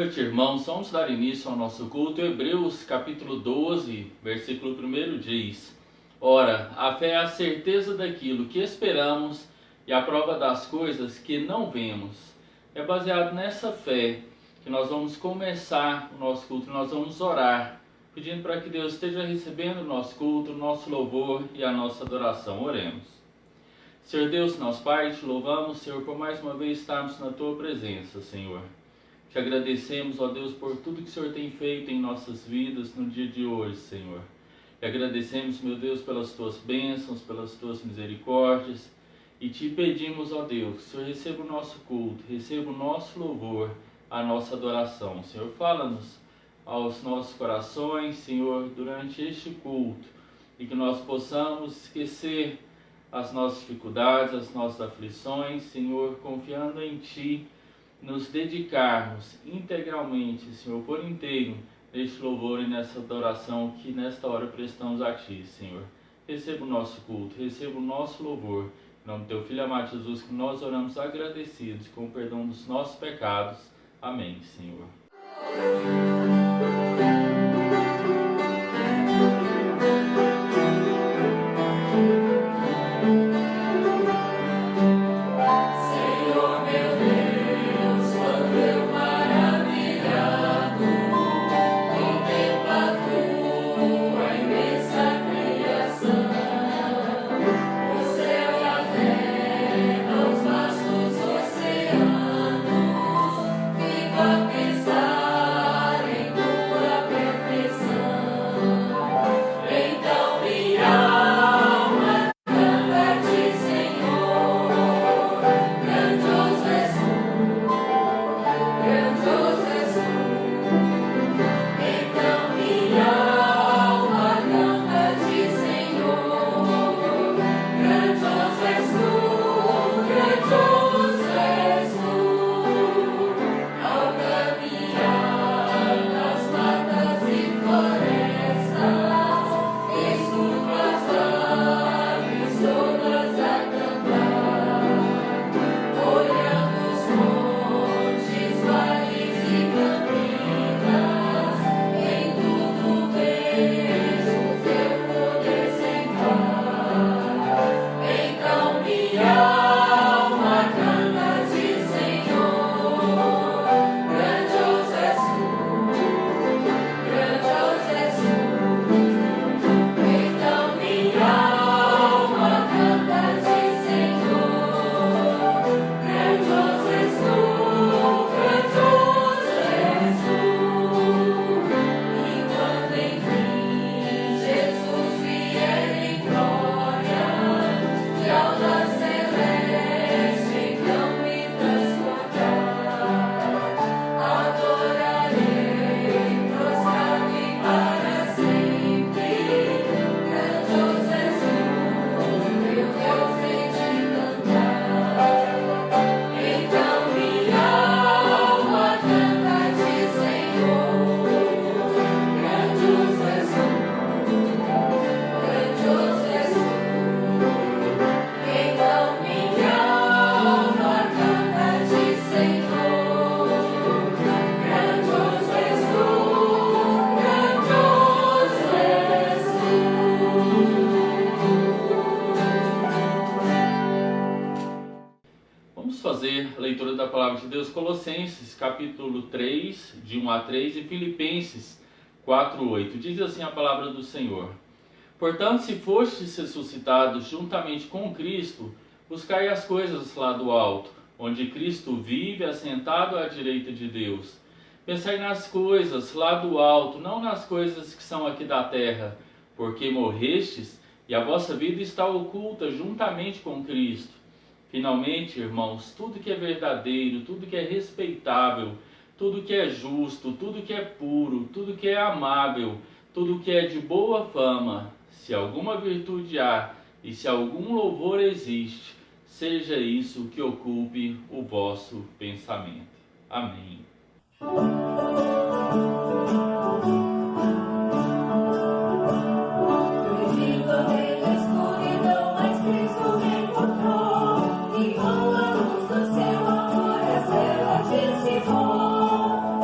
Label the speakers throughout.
Speaker 1: noite, irmãos. Vamos dar início ao nosso culto. Hebreus capítulo 12, versículo 1 diz: Ora, a fé é a certeza daquilo que esperamos e a prova das coisas que não vemos. É baseado nessa fé que nós vamos começar o nosso culto. Nós vamos orar, pedindo para que Deus esteja recebendo o nosso culto, o nosso louvor e a nossa adoração. Oremos. Senhor Deus, nosso Pai, te louvamos, Senhor, por mais uma vez estarmos na Tua presença, Senhor. Te agradecemos, ó Deus, por tudo que o Senhor tem feito em nossas vidas no dia de hoje, Senhor. E agradecemos, meu Deus, pelas Tuas bênçãos, pelas Tuas misericórdias. E te pedimos, ó Deus, que o Senhor receba o nosso culto, receba o nosso louvor, a nossa adoração. Senhor, fala-nos aos nossos corações, Senhor, durante este culto. E que nós possamos esquecer as nossas dificuldades, as nossas aflições, Senhor, confiando em Ti, nos dedicarmos integralmente, Senhor, por inteiro, neste louvor e nessa adoração que nesta hora prestamos a Ti, Senhor. Receba o nosso culto, receba o nosso louvor. Em nome do Teu Filho amado Jesus, que nós oramos agradecidos com o perdão dos nossos pecados. Amém, Senhor. Leitura da Palavra de Deus, Colossenses capítulo 3, de 1 a 3 e Filipenses 4, 8. Diz assim a palavra do Senhor: Portanto, se fostes ressuscitados juntamente com Cristo, buscai as coisas lá do alto, onde Cristo vive assentado à direita de Deus. Pensai nas coisas lá do alto, não nas coisas que são aqui da terra, porque morrestes e a vossa vida está oculta juntamente com Cristo. Finalmente, irmãos, tudo que é verdadeiro, tudo que é respeitável, tudo que é justo, tudo que é puro, tudo que é amável, tudo que é de boa fama, se alguma virtude há e se algum louvor existe, seja isso que ocupe o vosso pensamento. Amém.
Speaker 2: E com a luz do seu amor, a cela de Simão.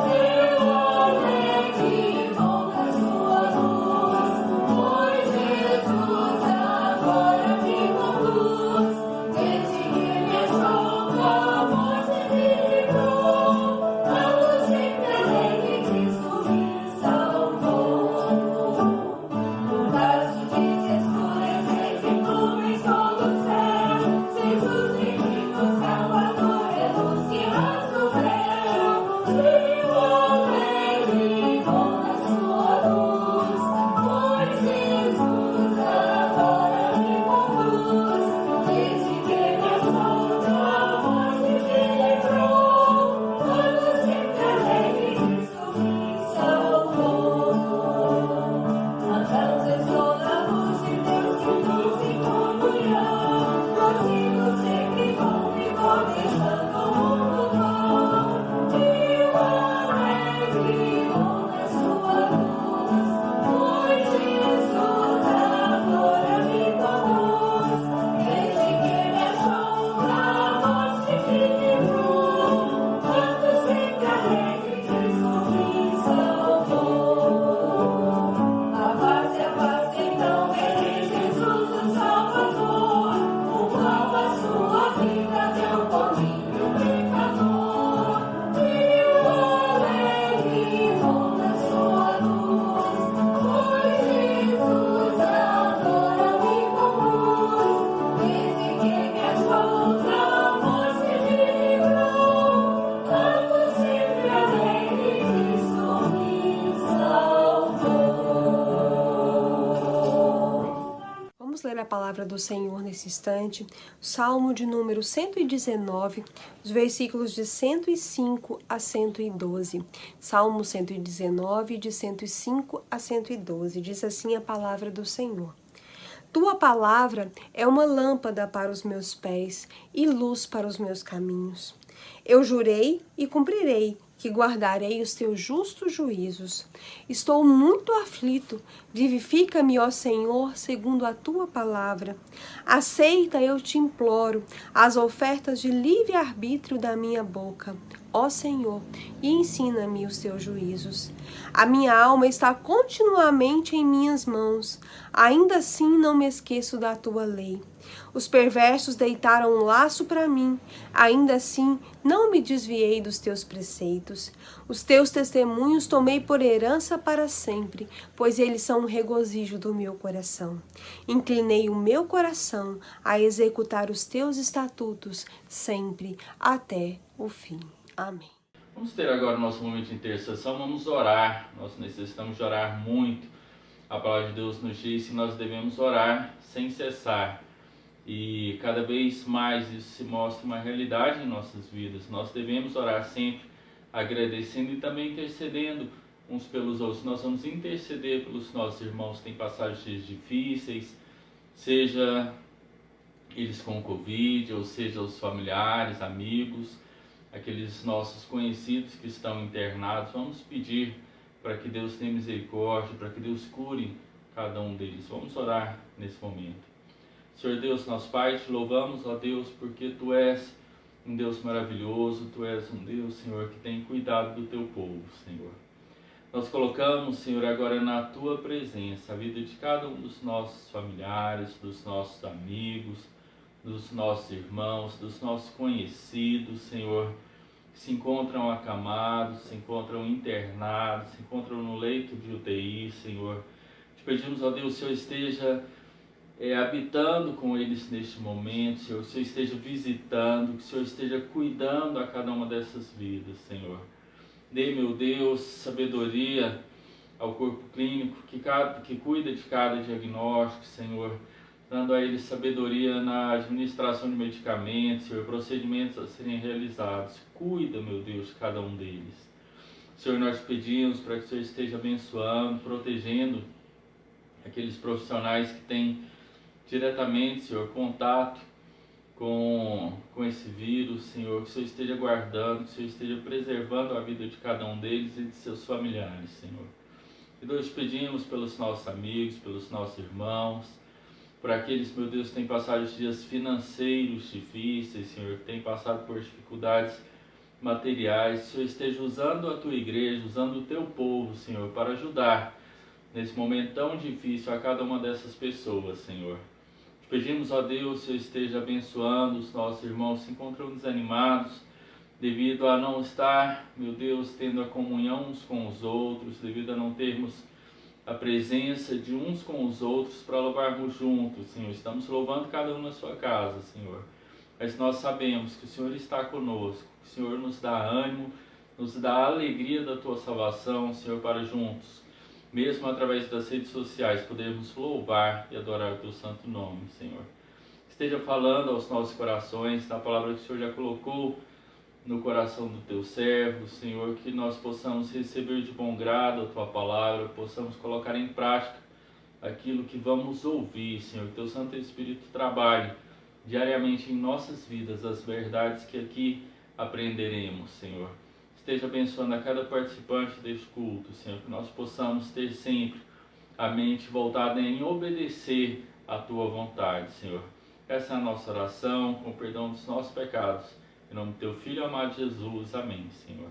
Speaker 2: a palavra do Senhor nesse instante, Salmo de número 119, os versículos de 105 a 112. Salmo 119, de 105 a 112. Diz assim a palavra do Senhor. Tua palavra é uma lâmpada para os meus pés e luz para os meus caminhos. Eu jurei e cumprirei que guardarei os teus justos juízos. Estou muito aflito. Vivifica-me, ó Senhor, segundo a tua palavra. Aceita, eu te imploro, as ofertas de livre-arbítrio da minha boca, ó Senhor, e ensina-me os teus juízos. A minha alma está continuamente em minhas mãos. Ainda assim não me esqueço da tua lei. Os perversos deitaram um laço para mim. Ainda assim não me desviei dos teus preceitos. Os teus testemunhos tomei por herança para sempre, pois eles são um regozijo do meu coração. Inclinei o meu coração a executar os teus estatutos sempre até o fim. Amém.
Speaker 1: Vamos ter agora o nosso momento de intercessão, vamos orar. Nós necessitamos de orar muito. A palavra de Deus nos diz que nós devemos orar sem cessar. E cada vez mais isso se mostra uma realidade em nossas vidas. Nós devemos orar sempre, agradecendo e também intercedendo uns pelos outros. Nós vamos interceder pelos nossos irmãos que têm passado dias difíceis, seja eles com Covid, ou seja os familiares, amigos, aqueles nossos conhecidos que estão internados. Vamos pedir para que Deus tenha misericórdia, para que Deus cure cada um deles. Vamos orar nesse momento. Senhor Deus, nosso Pai, te louvamos, ó Deus, porque Tu és um Deus maravilhoso, Tu és um Deus, Senhor, que tem cuidado do Teu povo, Senhor. Nós colocamos, Senhor, agora na Tua presença a vida de cada um dos nossos familiares, dos nossos amigos, dos nossos irmãos, dos nossos conhecidos, Senhor, que se encontram acamados, se encontram internados, se encontram no leito de UTI, Senhor. Te pedimos, ó Deus, que o Senhor esteja habitando com eles neste momento, Senhor, que o Senhor esteja visitando, que o Senhor esteja cuidando a cada uma dessas vidas, Senhor. Dê, meu Deus, sabedoria ao corpo clínico que cuida de cada diagnóstico, Senhor, dando a eles sabedoria na administração de medicamentos, Senhor, procedimentos a serem realizados. Cuida, meu Deus, de cada um deles. Senhor, nós pedimos para que o Senhor esteja abençoando, protegendo aqueles profissionais que têm diretamente, Senhor, contato com esse vírus, Senhor, que o Senhor esteja guardando, que o Senhor esteja preservando a vida de cada um deles e de seus familiares, Senhor. E nós pedimos pelos nossos amigos, pelos nossos irmãos, por aqueles, meu Deus, que têm passado dias financeiros difíceis, Senhor, que têm passado por dificuldades materiais, que o Senhor esteja usando a Tua igreja, usando o Teu povo, Senhor, para ajudar nesse momento tão difícil a cada uma dessas pessoas, Senhor. Pedimos, ó Deus, que o Senhor esteja abençoando os nossos irmãos que se encontram desanimados devido a não estar, meu Deus, tendo a comunhão uns com os outros, devido a não termos a presença de uns com os outros para louvarmos juntos, Senhor. Estamos louvando cada um na sua casa, Senhor. Mas nós sabemos que o Senhor está conosco, que o Senhor nos dá ânimo, nos dá a alegria da Tua salvação, Senhor, para juntos, mesmo através das redes sociais, podermos louvar e adorar o Teu santo nome, Senhor. Esteja falando aos nossos corações, da palavra que o Senhor já colocou no coração do Teu servo, Senhor, que nós possamos receber de bom grado a Tua palavra, possamos colocar em prática aquilo que vamos ouvir, Senhor. Que Teu Santo Espírito trabalhe diariamente em nossas vidas as verdades que aqui aprenderemos, Senhor. Esteja abençoando a cada participante deste culto, Senhor, que nós possamos ter sempre a mente voltada em obedecer à Tua vontade, Senhor. Essa é a nossa oração, com o perdão dos nossos pecados. Em nome do Teu Filho amado Jesus. Amém, Senhor.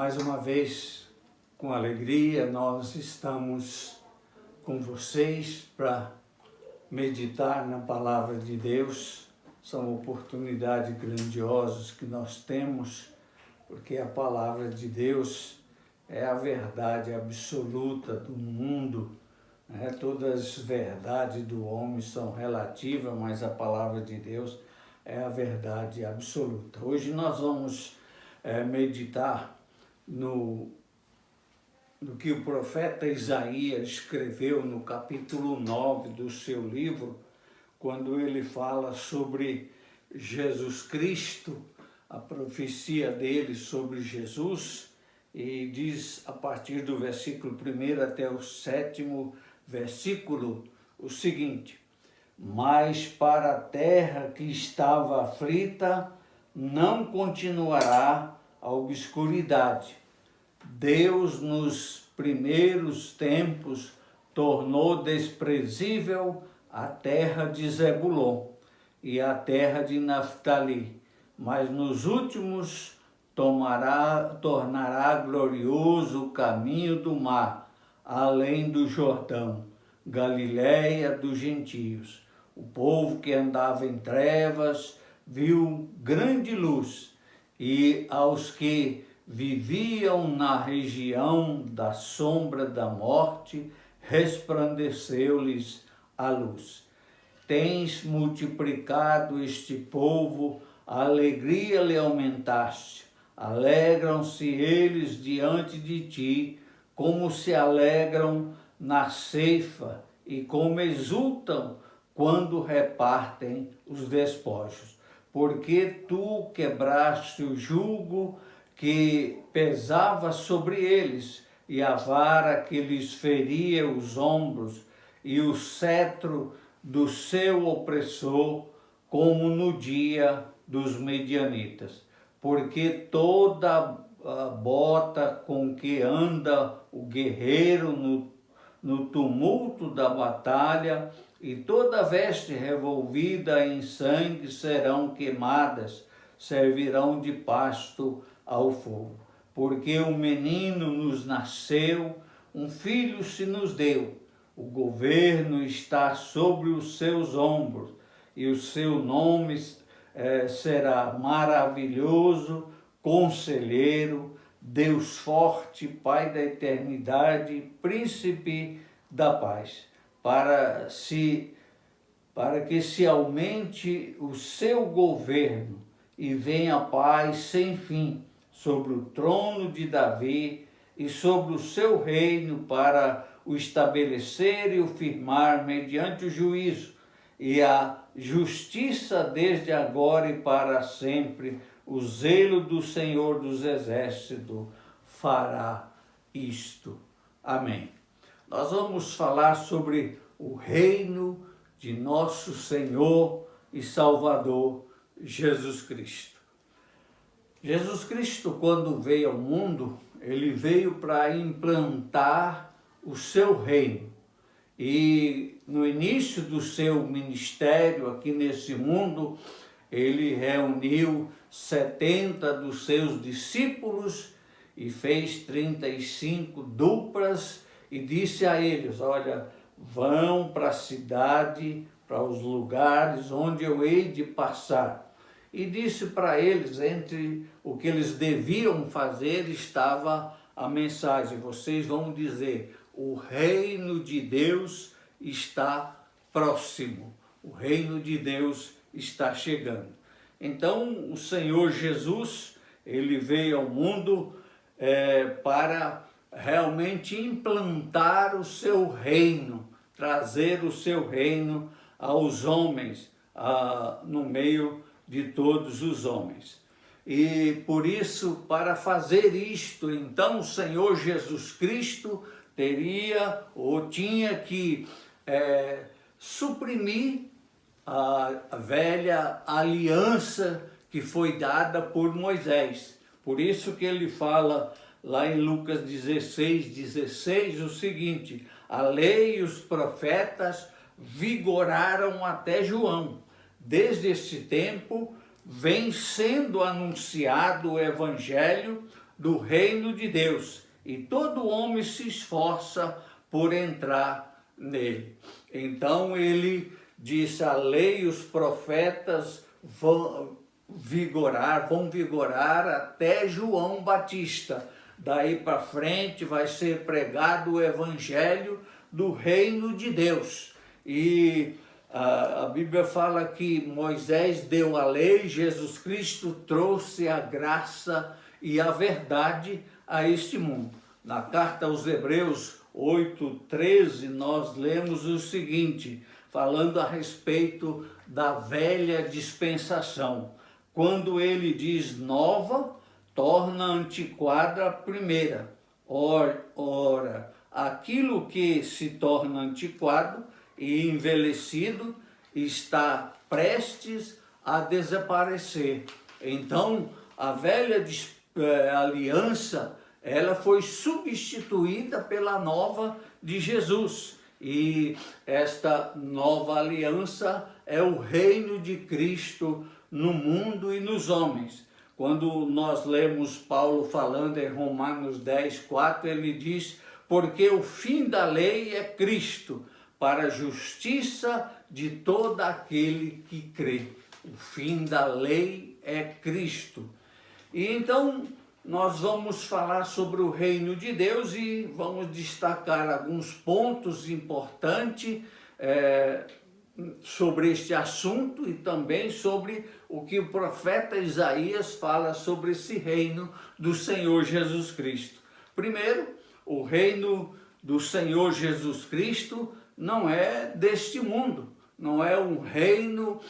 Speaker 3: Mais uma vez, com alegria, nós estamos com vocês para meditar na Palavra de Deus. São oportunidades grandiosas que nós temos, porque a Palavra de Deus é a verdade absoluta do mundo. Todas as verdades do homem são relativas, mas a Palavra de Deus é a verdade absoluta. Hoje nós vamos meditar no que o profeta Isaías escreveu no capítulo 9 do seu livro, quando ele fala sobre Jesus Cristo, a profecia dele sobre Jesus, e diz a partir do versículo 1 até o 7º versículo o seguinte: mas para a terra que estava aflita não continuará a obscuridade. Deus nos primeiros tempos tornou desprezível a terra de Zebulon e a terra de Naftali, mas nos últimos tornará glorioso o caminho do mar, além do Jordão, Galileia dos gentios. O povo que andava em trevas viu grande luz, e aos que viviam na região da sombra da morte, resplandeceu-lhes a luz. Tens multiplicado este povo, a alegria lhe aumentaste. Alegram-se eles diante de ti, como se alegram na ceifa, e como exultam quando repartem os despojos. Porque tu quebraste o jugo que pesava sobre eles, e a vara que lhes feria os ombros, e o cetro do seu opressor, como no dia dos medianitas. Porque toda a bota com que anda o guerreiro no tumulto da batalha, e toda veste revolvida em sangue serão queimadas, servirão de pasto ao fogo. Porque um menino nos nasceu, um filho se nos deu, o governo está sobre os seus ombros, e o seu nome será maravilhoso, conselheiro, Deus forte, Pai da eternidade, príncipe da paz, para que se aumente o seu governo e venha a paz sem fim sobre o trono de Davi e sobre o seu reino, para o estabelecer e o firmar mediante o juízo e a justiça desde agora e para sempre. O zelo do Senhor dos Exércitos fará isto. Amém. Nós vamos falar sobre o reino de nosso Senhor e Salvador Jesus Cristo. Jesus Cristo, quando veio ao mundo, ele veio para implantar o seu reino. E no início do seu ministério aqui nesse mundo, ele reuniu 70 dos seus discípulos e fez 35 duplas e disse a eles: olha, vão para a cidade, para os lugares onde eu hei de passar. E disse para eles, entre o que eles deviam fazer estava a mensagem: vocês vão dizer, o reino de Deus está próximo, o reino de Deus está chegando. Então o Senhor Jesus, ele veio ao mundo para realmente implantar o seu reino, trazer o seu reino aos homens, no meio de todos os homens. E por isso, para fazer isto, então o Senhor Jesus Cristo teria ou tinha que suprimir a velha aliança que foi dada por Moisés. Por isso que ele fala lá em Lucas 16:16 o seguinte: a lei e os profetas vigoraram até João. Desde esse tempo vem sendo anunciado o evangelho do reino de Deus, e todo homem se esforça por entrar nele. Então ele disse: a lei e os profetas vão vigorar até João Batista. Daí para frente vai ser pregado o evangelho do reino de Deus. E a Bíblia fala que Moisés deu a lei, Jesus Cristo trouxe a graça e a verdade a este mundo. Na carta aos Hebreus 8:13, nós lemos o seguinte, falando a respeito da velha dispensação. Quando ele diz nova, torna antiquada a primeira. Ora, aquilo que se torna antiquado e envelhecido está prestes a desaparecer. Então, a velha aliança, ela foi substituída pela nova de Jesus. E esta nova aliança é o reino de Cristo no mundo e nos homens. Quando nós lemos Paulo falando em Romanos 10:4, ele diz: porque o fim da lei é Cristo, para a justiça de todo aquele que crê. O fim da lei é Cristo. E então nós vamos falar sobre o reino de Deus e vamos destacar alguns pontos importantes sobre este assunto e também sobre o que o profeta Isaías fala sobre esse reino do Senhor Jesus Cristo. Primeiro, o reino do Senhor Jesus Cristo não é deste mundo, não é um reino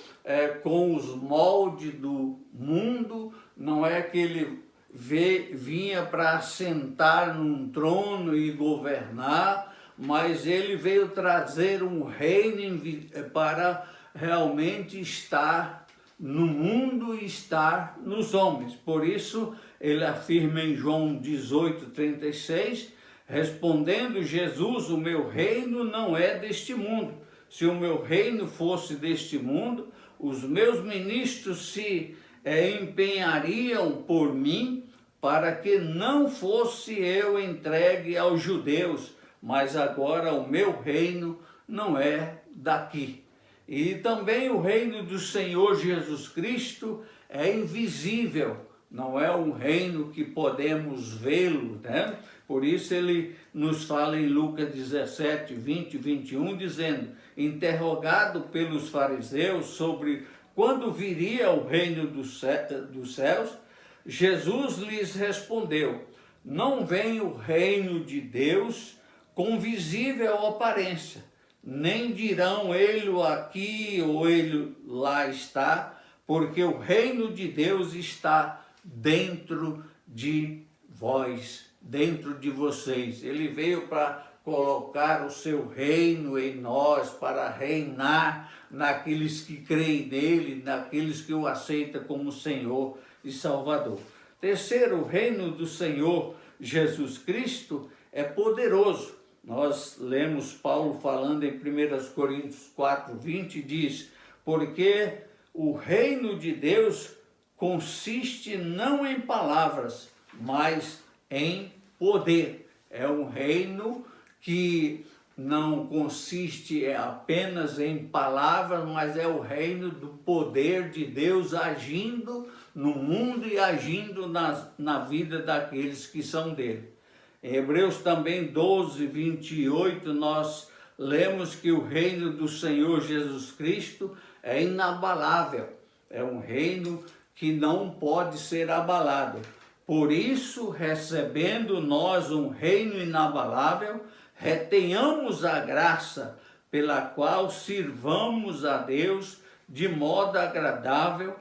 Speaker 3: com os moldes do mundo, não é que ele vinha para assentar num trono e governar, mas ele veio trazer um reino para realmente estar no mundo e estar nos homens. Por isso, ele afirma em João 18:36, respondendo Jesus: o meu reino não é deste mundo. Se o meu reino fosse deste mundo, os meus ministros se empenhariam por mim para que não fosse eu entregue aos judeus, mas agora o meu reino não é daqui. E também o reino do Senhor Jesus Cristo é invisível, não é um reino que podemos vê-lo, né? Por isso ele nos fala em Lucas 17:20-21, dizendo: interrogado pelos fariseus sobre quando viria o reino dos céus, Jesus lhes respondeu: não vem o reino de Deus com visível aparência, nem dirão ele aqui ou ele lá está, porque o reino de Deus está dentro de vós, dentro de vocês. Ele veio para colocar o seu reino em nós, para reinar naqueles que creem nele, naqueles que o aceitam como Senhor e Salvador. Terceiro, o reino do Senhor Jesus Cristo é poderoso. Nós lemos Paulo falando em 1 Coríntios 4:20, diz: porque o reino de Deus consiste não em palavras, mas em poder. É um reino que não consiste apenas em palavras, mas é o reino do poder de Deus agindo no mundo e agindo na vida daqueles que são dele. Em Hebreus também 12:28, nós lemos que o reino do Senhor Jesus Cristo é inabalável. É um reino que não pode ser abalado. Por isso, recebendo nós um reino inabalável, retenhamos a graça pela qual sirvamos a Deus de modo agradável,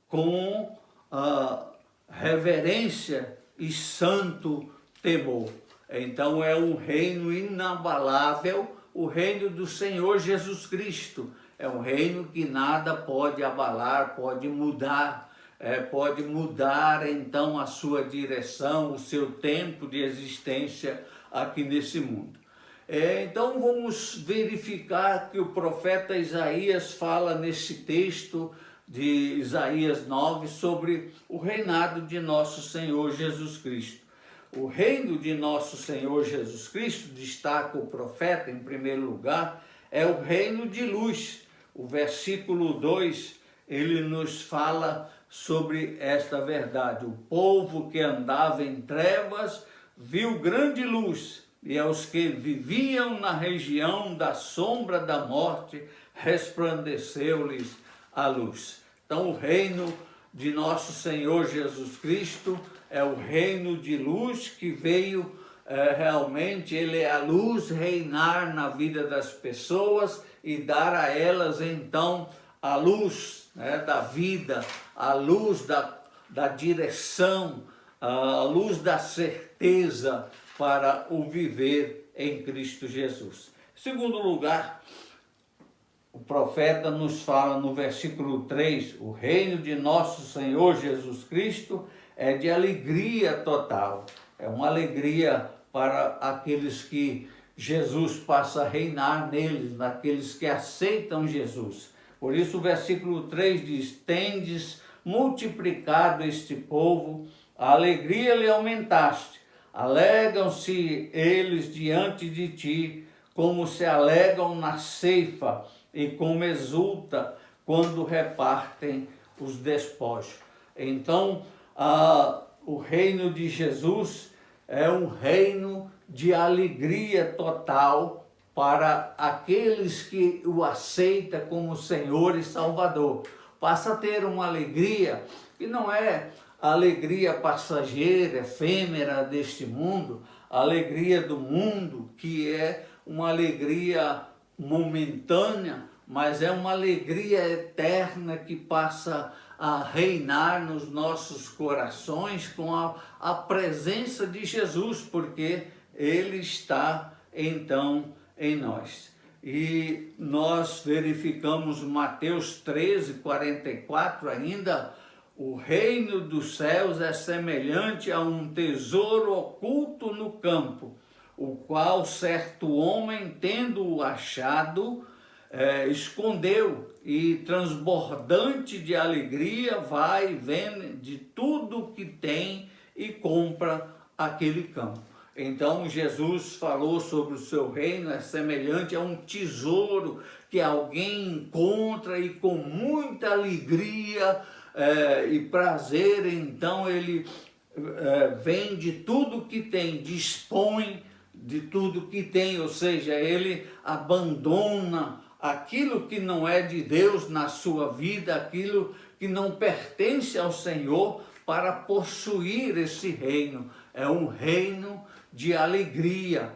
Speaker 3: com reverência e santo temor. Então é um reino inabalável, o reino do Senhor Jesus Cristo. É um reino que nada pode abalar, pode mudar. Pode mudar então a sua direção, o seu tempo de existência aqui nesse mundo. Então vamos verificar que o profeta Isaías fala nesse texto de Isaías 9 sobre o reinado de nosso Senhor Jesus Cristo. O reino de nosso Senhor Jesus Cristo, destaca o profeta em primeiro lugar, é o reino de luz. O versículo 2, ele nos fala sobre esta verdade. O povo que andava em trevas viu grande luz, e aos que viviam na região da sombra da morte, resplandeceu-lhes a luz. Então, o reino de nosso Senhor Jesus Cristo é o reino de luz que veio realmente, ele é a luz reinar na vida das pessoas e dar a elas então a luz, né, da vida, a luz da direção, a luz da certeza para o viver em Cristo Jesus. Em segundo lugar, o profeta nos fala no versículo 3, o reino de nosso Senhor Jesus Cristo é de alegria total. É uma alegria para aqueles que Jesus passa a reinar neles, naqueles que aceitam Jesus. Por isso o versículo 3 diz, tendes multiplicado este povo, a alegria lhe aumentaste, alegam-se eles diante de ti, como se alegam na ceifa, e como exulta quando repartem os despojos. Então, o reino de Jesus é um reino de alegria total para aqueles que o aceitam como Senhor e Salvador. Passa a ter uma alegria que não é a alegria passageira, efêmera deste mundo, a alegria do mundo, que é uma alegria momentânea, mas é uma alegria eterna que passa a reinar nos nossos corações com a presença de Jesus, porque Ele está então em nós. E nós verificamos Mateus 13, 44 ainda, o reino dos céus é semelhante a um tesouro oculto no campo, o qual certo homem, tendo-o achado, escondeu, e transbordante de alegria vai e vende tudo que tem e compra aquele campo. Então Jesus falou sobre o seu reino, é semelhante a um tesouro que alguém encontra e com muita alegria e prazer, então ele vende tudo que tem, dispõe de tudo que tem, ou seja, ele abandona aquilo que não é de Deus na sua vida, aquilo que não pertence ao Senhor, para possuir esse reino. É um reino de alegria,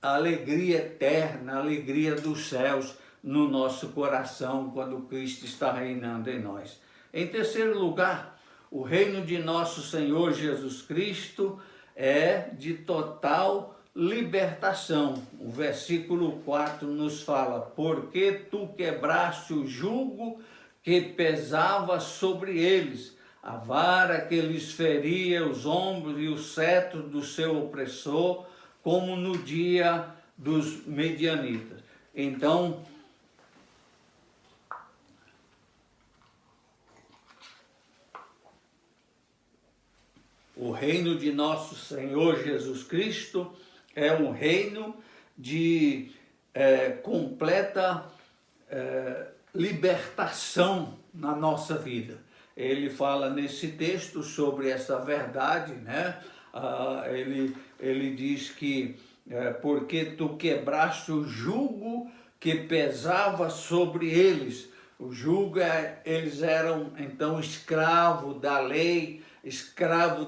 Speaker 3: alegria eterna, alegria dos céus no nosso coração, quando Cristo está reinando em nós. Em terceiro lugar, o reino de nosso Senhor Jesus Cristo é de total libertação. O versículo 4 nos fala, porque tu quebraste o jugo que pesava sobre eles, a vara que lhes feria os ombros e o cetro do seu opressor, como no dia dos medianitas. Então, o reino de nosso Senhor Jesus Cristo é um reino de completa libertação na nossa vida. Ele fala nesse texto sobre essa verdade, né? Ele diz que porque tu quebraste o jugo que pesava sobre eles. O jugo, eles eram então escravos da lei, escravo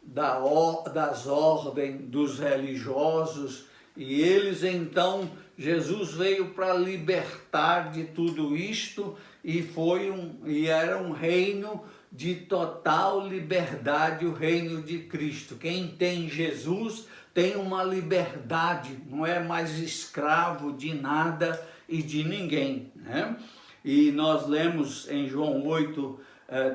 Speaker 3: das ordens dos religiosos, e eles então, Jesus veio para libertar de tudo isto, e era um reino de total liberdade, o reino de Cristo. Quem tem Jesus tem uma liberdade, não é mais escravo de nada e de ninguém, né? E nós lemos em João 8,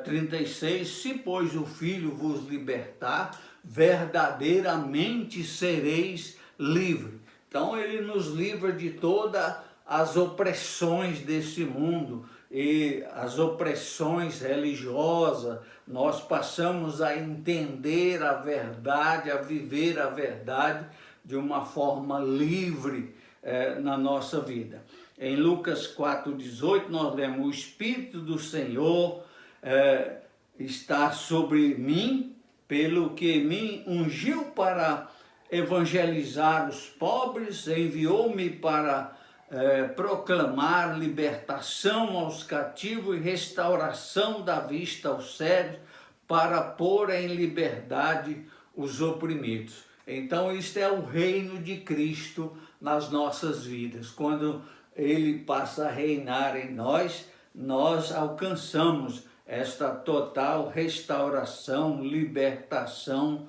Speaker 3: 36, se pois o Filho vos libertar, verdadeiramente sereis livres. Então ele nos livra de todas as opressões desse mundo, e as opressões religiosas, nós passamos a entender a verdade, a viver a verdade de uma forma livre na nossa vida. Em Lucas 4,18 nós lemos: o Espírito do Senhor está sobre mim, pelo que me ungiu para evangelizar os pobres, enviou-me para proclamar libertação aos cativos e restauração da vista aos cegos, para pôr em liberdade os oprimidos. Então, isto é o reino de Cristo nas nossas vidas. Quando Ele passa a reinar em nós, nós alcançamos esta total restauração, libertação,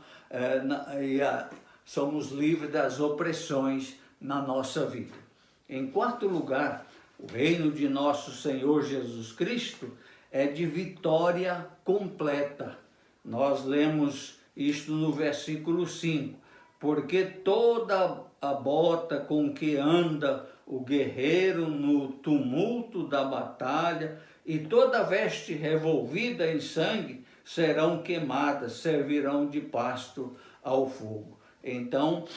Speaker 3: somos livres das opressões na nossa vida. Em quarto lugar, o reino de nosso Senhor Jesus Cristo é de vitória completa. Nós lemos isto no versículo 5. Porque toda a bota com que anda o guerreiro no tumulto da batalha e toda veste revolvida em sangue serão queimadas, servirão de pasto ao fogo. Então,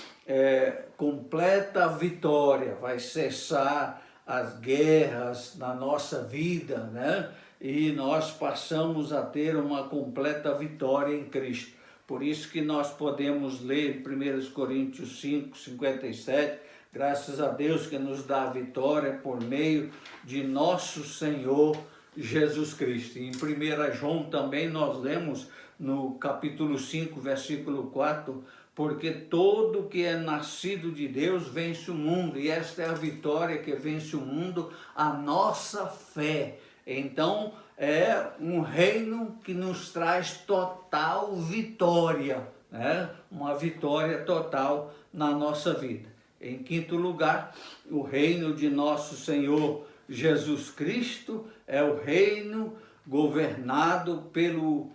Speaker 3: completa vitória, vai cessar as guerras na nossa vida, né? E nós passamos a ter uma completa vitória em Cristo. Por isso que nós podemos ler 1 Coríntios 5, 57, graças a Deus que nos dá a vitória por meio de nosso Senhor Jesus Cristo. Em 1 João também nós lemos no capítulo 5, versículo 4, porque todo que é nascido de Deus vence o mundo, e esta é a vitória que vence o mundo, a nossa fé. Então, é um reino que nos traz total vitória, né? Uma vitória total na nossa vida. Em quinto lugar, o reino de nosso Senhor Jesus Cristo é o reino governado pelo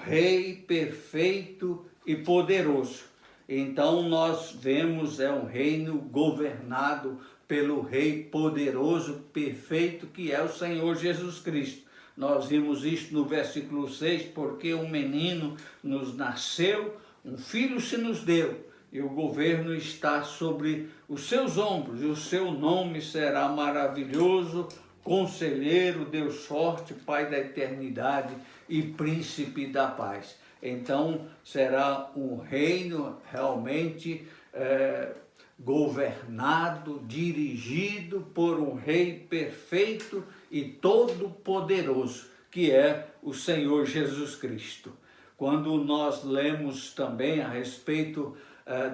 Speaker 3: Rei perfeito e poderoso. Então nós vemos, é um reino governado pelo Rei poderoso, perfeito, que é o Senhor Jesus Cristo. Nós vimos isto no versículo 6, porque um menino nos nasceu, um filho se nos deu, e o governo está sobre os seus ombros, e o seu nome será maravilhoso, Conselheiro, Deus forte, Pai da eternidade e Príncipe da paz. Então será um reino realmente governado, dirigido por um Rei perfeito e todo-poderoso, que é o Senhor Jesus Cristo. Quando nós lemos também a respeito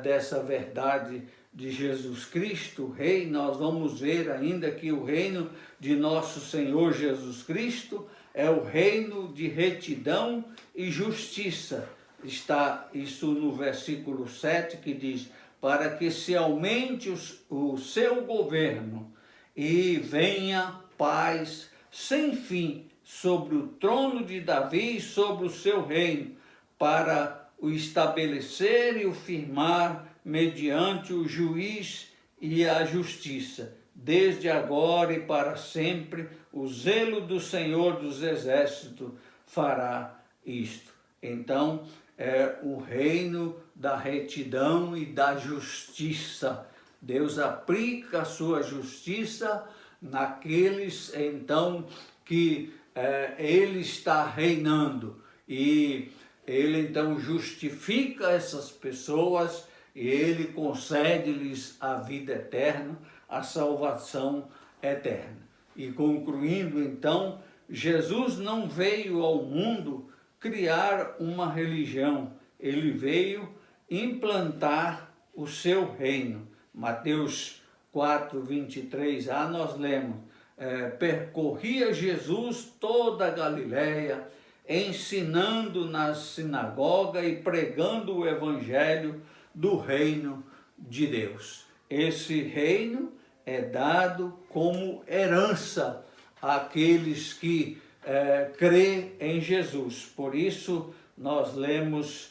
Speaker 3: dessa verdade de Jesus Cristo, Rei, nós vamos ver ainda que o reino de nosso Senhor Jesus Cristo é o reino de retidão e justiça. Está isso no versículo 7, que diz: para que se aumente o seu governo e venha paz sem fim sobre o trono de Davi e sobre o seu reino, para o estabelecer e o firmar mediante o juiz e a justiça, desde agora e para sempre. O zelo do Senhor dos Exércitos fará isto. Então, é o reino da retidão e da justiça. Deus aplica a sua justiça naqueles, então, que Ele está reinando. E Ele, então, justifica essas pessoas e Ele concede-lhes a vida eterna, a salvação eterna. E concluindo, então, Jesus não veio ao mundo criar uma religião, Ele veio implantar o seu reino. Mateus 4, 23a, nós lemos: percorria Jesus toda a Galileia, ensinando na sinagoga e pregando o evangelho do reino de Deus. Esse reino é dado como herança àqueles que crê em Jesus. Por isso nós lemos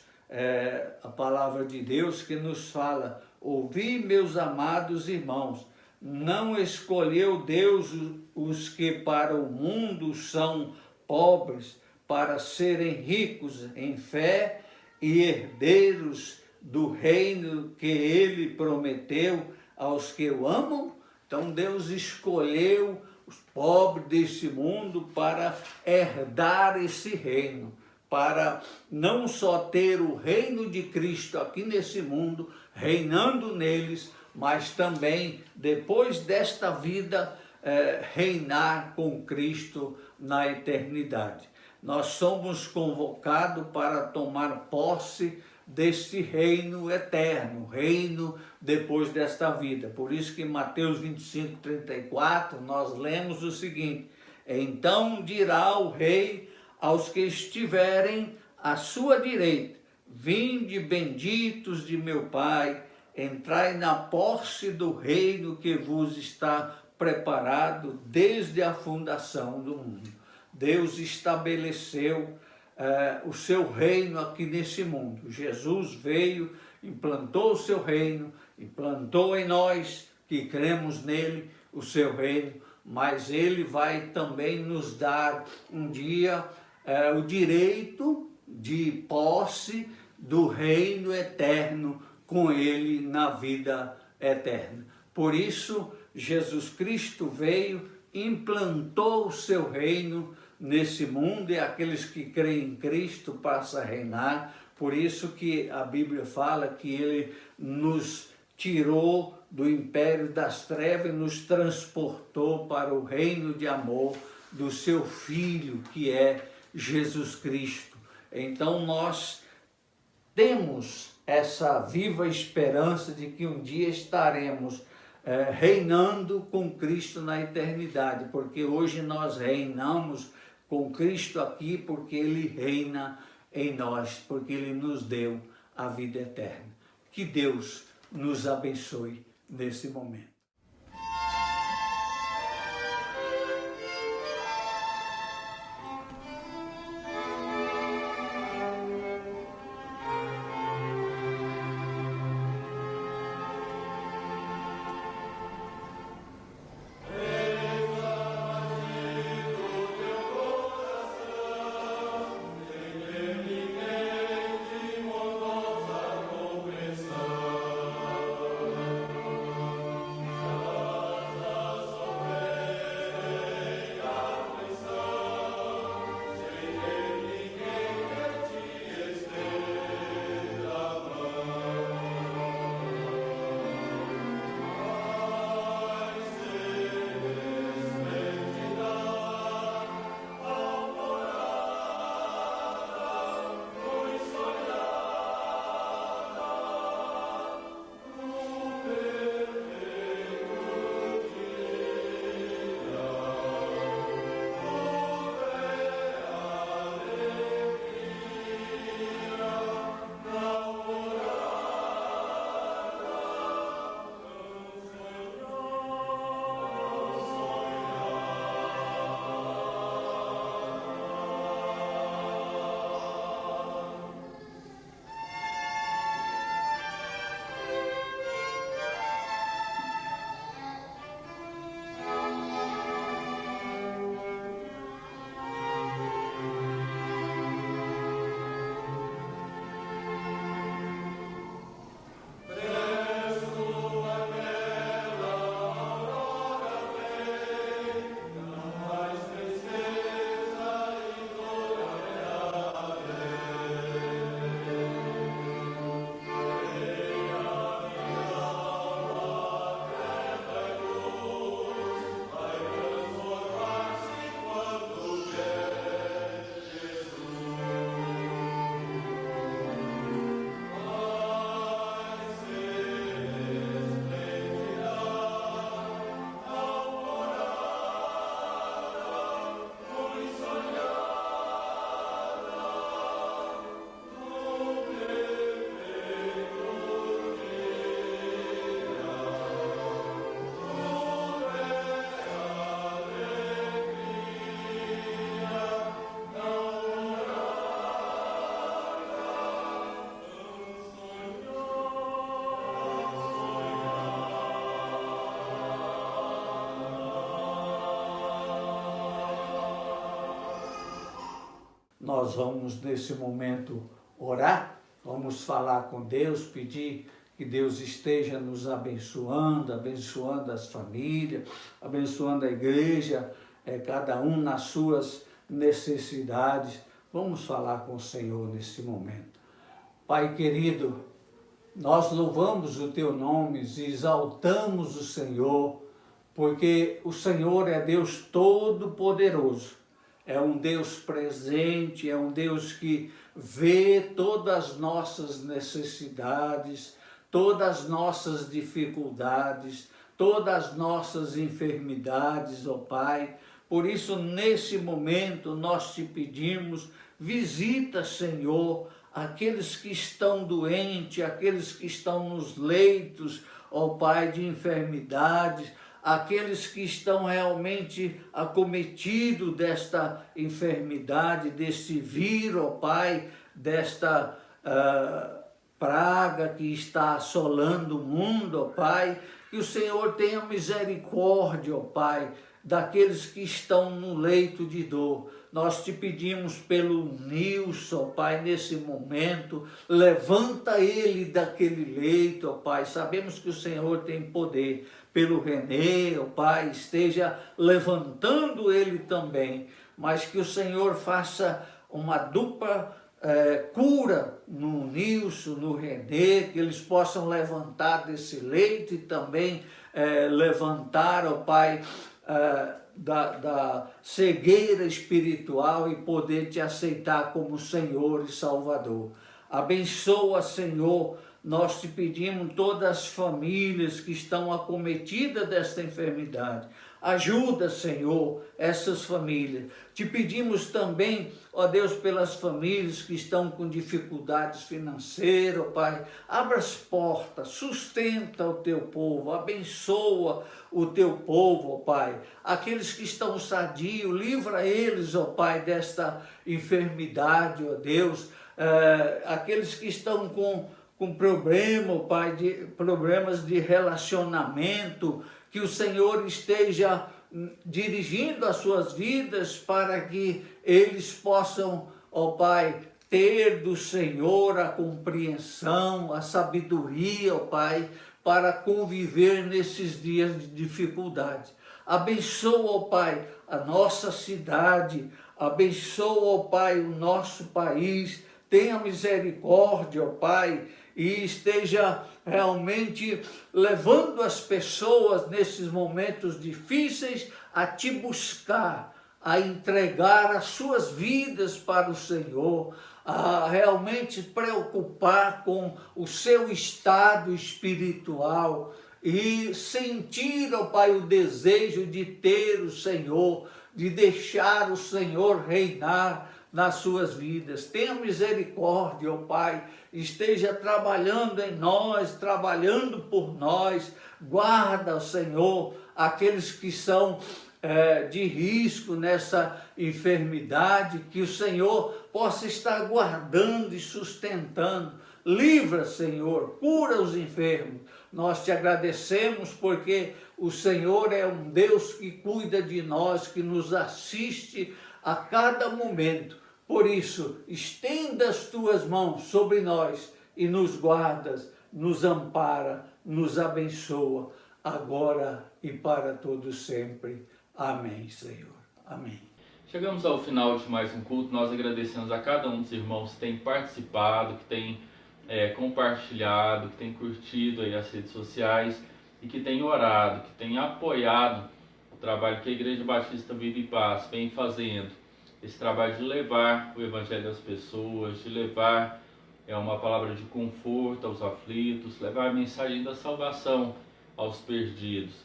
Speaker 3: a palavra de Deus que nos fala: ouvi, meus amados irmãos, Não escolheu Deus os que para o mundo são pobres, para serem ricos em fé e herdeiros do reino que ele prometeu aos que o amam? Então Deus escolheu os pobres desse mundo para herdar esse reino, para não só ter o reino de Cristo aqui nesse mundo, reinando neles, mas também, depois desta vida, reinar com Cristo na eternidade. Nós somos convocados para tomar posse deste reino eterno, reino depois desta vida. Por isso que em Mateus 25:34 nós lemos o seguinte: então dirá o rei aos que estiverem à sua direita: vinde benditos de meu Pai, entrai na posse do reino que vos está preparado desde a fundação do mundo. Deus estabeleceu o seu reino aqui nesse mundo. Jesus veio, implantou o seu reino, implantou em nós que cremos nele o seu reino, mas ele vai também nos dar um dia o direito de posse do reino eterno com ele na vida eterna. Por isso, Jesus Cristo veio, implantou o seu reino nesse mundo, e aqueles que creem em Cristo passam a reinar. Por isso que a Bíblia fala que ele nos tirou do império das trevas e nos transportou para o reino de amor do seu Filho, que é Jesus Cristo. Então nós temos essa viva esperança de que um dia estaremos reinando com Cristo na eternidade, porque hoje nós reinamos com Cristo aqui, porque ele reina em nós, porque ele nos deu a vida eterna. Que Deus nos abençoe nesse momento. nós vamos nesse momento orar, vamos falar com Deus, pedir que Deus esteja nos abençoando, abençoando as famílias, abençoando a igreja, cada um nas suas necessidades. Vamos falar com o Senhor nesse momento. Pai querido, nós louvamos o Teu nome e exaltamos o Senhor, porque o Senhor é Deus Todo-Poderoso, é um Deus presente, é um Deus que vê todas as nossas necessidades, todas as nossas dificuldades, todas as nossas enfermidades, ó Pai. Por isso, nesse momento, nós te pedimos, visita, Senhor, aqueles que estão doentes, aqueles que estão nos leitos, ó Pai, de enfermidades, aqueles que estão realmente acometidos desta enfermidade, deste vírus, ó Pai, desta praga que está assolando o mundo, ó Pai, que o Senhor tenha misericórdia, ó Pai, daqueles que estão no leito de dor. Nós te pedimos pelo Nilson, Pai, nesse momento, levanta ele daquele leito, ó Pai, sabemos que o Senhor tem poder. Pelo Renê, ó Pai, esteja levantando ele também, mas que o Senhor faça uma dupla cura no Nilson, no Renê, que eles possam levantar desse leito e também levantar, ó Pai, da cegueira espiritual e poder te aceitar como Senhor e Salvador. Abençoa, Senhor, nós te pedimos todas as famílias que estão acometidas desta enfermidade. Ajuda, Senhor, essas famílias. Te pedimos também, ó Deus, pelas famílias que estão com dificuldades financeiras, ó Pai. Abra as portas, sustenta o teu povo, abençoa o teu povo, ó Pai. Aqueles que estão sadios, livra eles, ó Pai, desta enfermidade, ó Deus. Aqueles que estão com problema, ó Pai, problemas de relacionamento, que o Senhor esteja dirigindo as suas vidas para que eles possam, ó Pai, ter do Senhor a compreensão, a sabedoria, ó Pai, para conviver nesses dias de dificuldade. Abençoa, ó Pai, a nossa cidade, abençoa, ó Pai, o nosso país, tenha misericórdia, ó Pai, e esteja realmente levando as pessoas nesses momentos difíceis a te buscar, a entregar as suas vidas para o Senhor, a realmente preocupar com o seu estado espiritual e sentir, ó Pai, o desejo de ter o Senhor, de deixar o Senhor reinar nas suas vidas. Tenha misericórdia, ó Pai, esteja trabalhando em nós, trabalhando por nós. Guarda, Senhor, aqueles que são de risco nessa enfermidade, que o Senhor possa estar guardando e sustentando. Livra, Senhor, cura os enfermos. Nós te agradecemos porque o Senhor é um Deus que cuida de nós, que nos assiste a cada momento. Por isso, estenda as tuas mãos sobre nós e nos guardas, nos ampara, nos abençoa, agora e para todos sempre. Amém, Senhor. Amém.
Speaker 1: Chegamos ao final de mais um culto. Nós agradecemos a cada um dos irmãos que tem participado, que tem compartilhado, que tem curtido aí as redes sociais e que tem orado, que tem apoiado o trabalho que a Igreja Batista Vida e Paz vem fazendo. Esse trabalho de levar o Evangelho às pessoas, de levar uma palavra de conforto aos aflitos, levar a mensagem da salvação aos perdidos.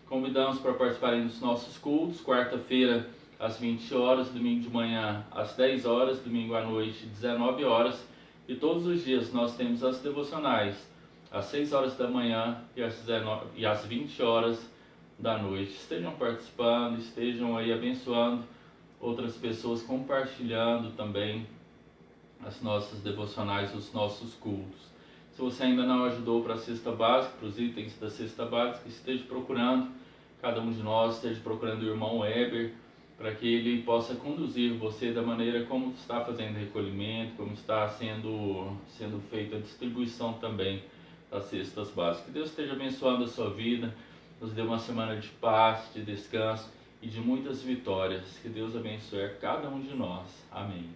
Speaker 1: Convidamos para participarem dos nossos cultos, quarta-feira às 20 horas, domingo de manhã às 10 horas, domingo à noite 19 horas. E todos os dias nós temos as devocionais, às 6 horas da manhã e às 20 horas da noite. Estejam participando, estejam aí abençoando outras pessoas, compartilhando também as nossas devocionais, os nossos cultos. Se você ainda não ajudou para a cesta básica, para os itens da cesta básica, esteja procurando, cada um de nós esteja procurando o irmão Weber, para que Ele possa conduzir você da maneira como está fazendo recolhimento, como está sendo feita a distribuição também das cestas básicas. Que Deus esteja abençoando a sua vida, nos dê uma semana de paz, de descanso e de muitas vitórias. Que Deus abençoe a cada um de nós. Amém.